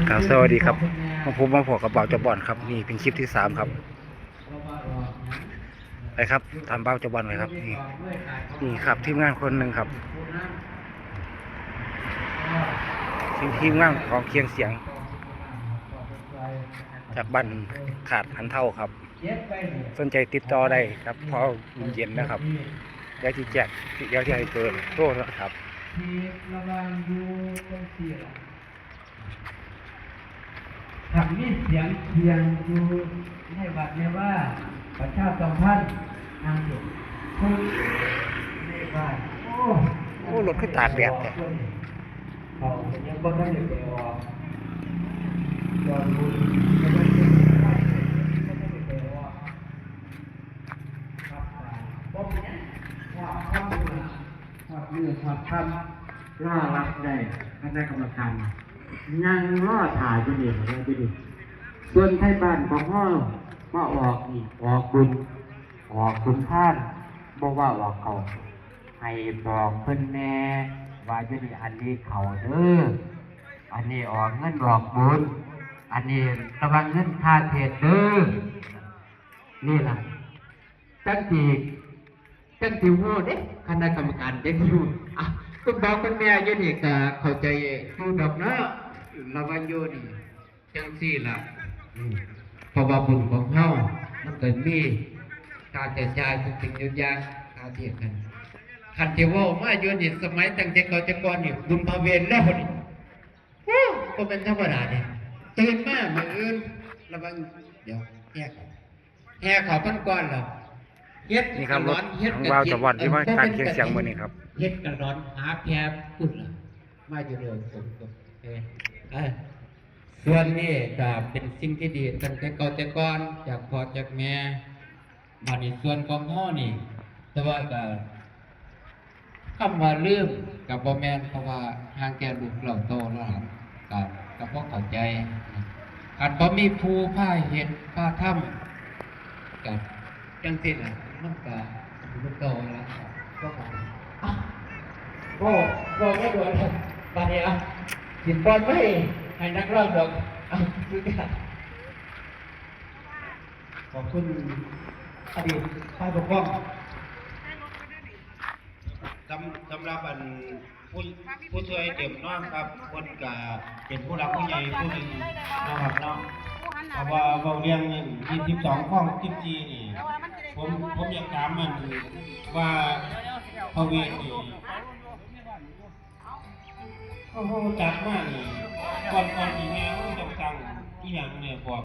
ครับสวัสดีครับมาพบมาพบกับเบาเจ้าบอลครับนี่เป็นคลิปที่3ครับไปครับทำเบาเจ้าบอลเลยครับนี่ครับทีมงานคนหนึ่งครับทีมงานของเคียงเสียงจากบ้านขาดหันเท่าครับสนใจติดต่อได้ครับพอเย็นนะครับเดี๋ยวที่แจกเดี๋ยวที่ให้เปิดโต้นะครับทำนี่เสียงเคียงอยู่ให้บัดเนี่ยว่าประชาสัมพันธ์ทางอยู่คนในบ้านโอ้รถขึ้นตากแดดแต่เขายังบ่ทันได้ไปออกตอนบุญก็ไม่ได้ไปออกครับบ่เป็นหยังว่าทำมือทำล่ารักได้คณะกรรมการยังรอถ่ายอยู่นี่นะอยู่นี่ส่วนไทยบ้านของพ่อมาออกนี่ออกบุญออกคุณท่านบอกว่าออกเขาให้บอกเพิ่นแน่ว่าอยู่นี่อันนี้เขาเด้ออันนี้ออกเงินบอกบุญอันนี้ระวังเงินค่าเทศเด้อนี่ล่ะตั้งที่ฮู้เด้คณะกรรมการเด็กอยู่อ่ะคุณบอกคุณแม่อยู่นี่ก็เข้าใจอยู่ดอกเนาะระวังอยู่นี่จังซี่ล่ะเพราะว่าบุญของเฮามันเกิดมีการแต่จ่ายทุกสิ่งทุกอย่างค่าเทียบกันคันที่ว่ามาอยู่นี่สมัยตั้งแต่ก่อนนี่บุญพระเวรแล้วนี่ก็เป็นธรรมดาเนี่ยตื่นมามื้ออื่นระวังเดี๋ยวแห่ขอพันก่อนเหรอเฮ็ด นี่ครับรถของเบาเจ้าบอลที่มาการเคียงเสียงมือนี่ครับเฮ็ดกระดอนหาแพรพุ่นล่ะมาอยู่เร็วผมก็ส่วนนี้ก็เป็นสิ่งที่ดีตั้งแต่ก่อนจากพ่อจากแม่มาในส่วนของพ่อนี่แต่ว่าก็คำว่าลืมกับบ่แม่นเพราะว่าทางแก่ลูกเราโตแล้วหลานก็บ่เข้าใจคันบ่มีผู้พาเฮ็ดพาทำก็จังซี่ล่ะมันก็ลูกโตแล้วก็เข้าใจไม่โดนตอนนี้สิบอลไม่ให้นักร้องดอกดูกันขอบคุณอดีตฝ่ายปกครองสำหรับผู้ช่วยเต็มน้องครับคนก็เป็นผู้รักผู้ใหญ่ผู้หนึ่งนะครับเนาะแต่ว่าเราเรียง22ข้อง14นี่ผมอยากถามมันว่าพระเวทนี่โอ้โหจัดมากนี่ก่อนที่แม่ต้องสั่งที่อย่างเนี่ยบอก